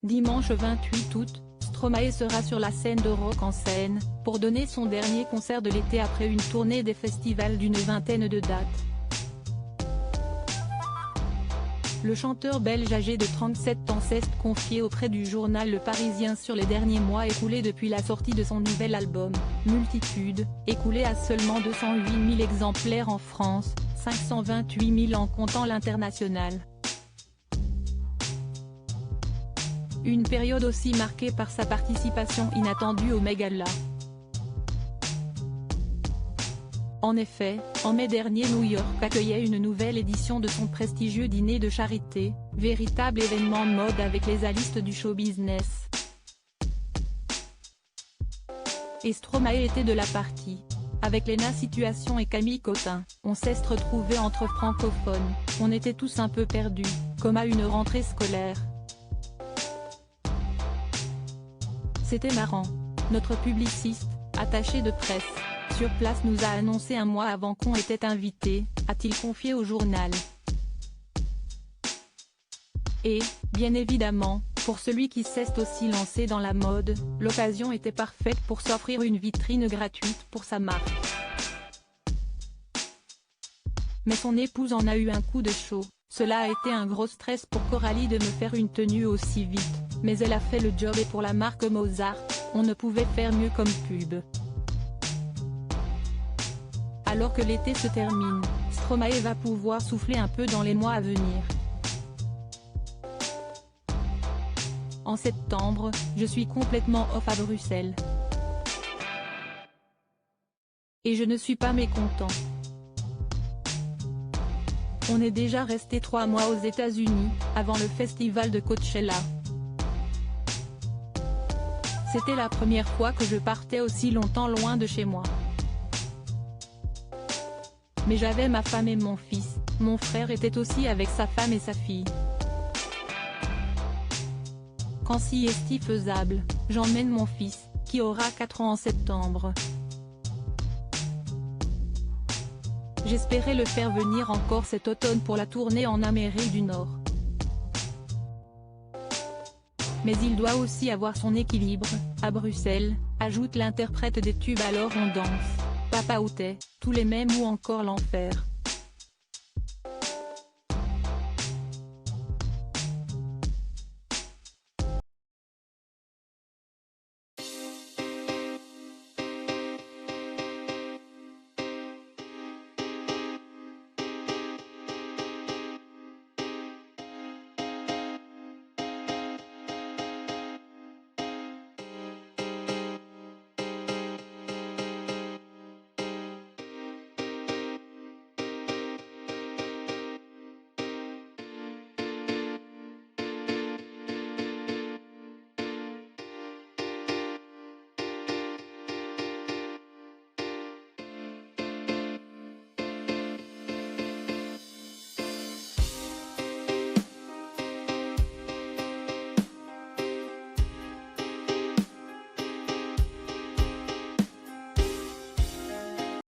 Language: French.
Dimanche 28 août, Stromae sera sur la scène de Rock en Seine, pour donner son dernier concert de l'été après une tournée des festivals d'une vingtaine de dates. Le chanteur belge âgé de 37 ans s'est confié auprès du journal Le Parisien sur les derniers mois écoulés depuis la sortie de son nouvel album, Multitude, écoulé à seulement 208 000 exemplaires en France, 528 000 en comptant l'international. Une période aussi marquée par sa participation inattendue au Met Gala. En effet, en mai dernier New York accueillait une nouvelle édition de son prestigieux dîner de charité, véritable événement mode avec les alistes du show business. Et Stromae était de la partie. Avec Léna Situation et Camille Cotin, on s'est retrouvés entre francophones, on était tous un peu perdus, comme à une rentrée scolaire. C'était marrant. Notre publiciste, attaché de presse, sur place nous a annoncé un mois avant qu'on était invité, a-t-il confié au journal. Et, bien évidemment, pour celui qui s'est aussi lancé dans la mode, l'occasion était parfaite pour s'offrir une vitrine gratuite pour sa marque. Mais son épouse en a eu un coup de chaud. Cela a été un gros stress pour Coralie de me faire une tenue aussi vite, mais elle a fait le job et pour la marque Mozart, on ne pouvait faire mieux comme pub. Alors que l'été se termine, Stromae va pouvoir souffler un peu dans les mois à venir. En septembre, je suis complètement off à Bruxelles. Et je ne suis pas mécontent. On est déjà resté 3 mois aux États-Unis, avant le festival de Coachella. C'était la première fois que je partais aussi longtemps loin de chez moi. Mais j'avais ma femme et mon fils, mon frère était aussi avec sa femme et sa fille. Quand si est-il faisable, j'emmène mon fils, qui aura 4 ans en septembre. J'espérais le faire venir encore cet automne pour la tournée en Amérique du Nord. Mais il doit aussi avoir son équilibre, à Bruxelles, ajoute l'interprète des tubes Alors on danse, Papa Outé, tous les mêmes ou encore l'enfer.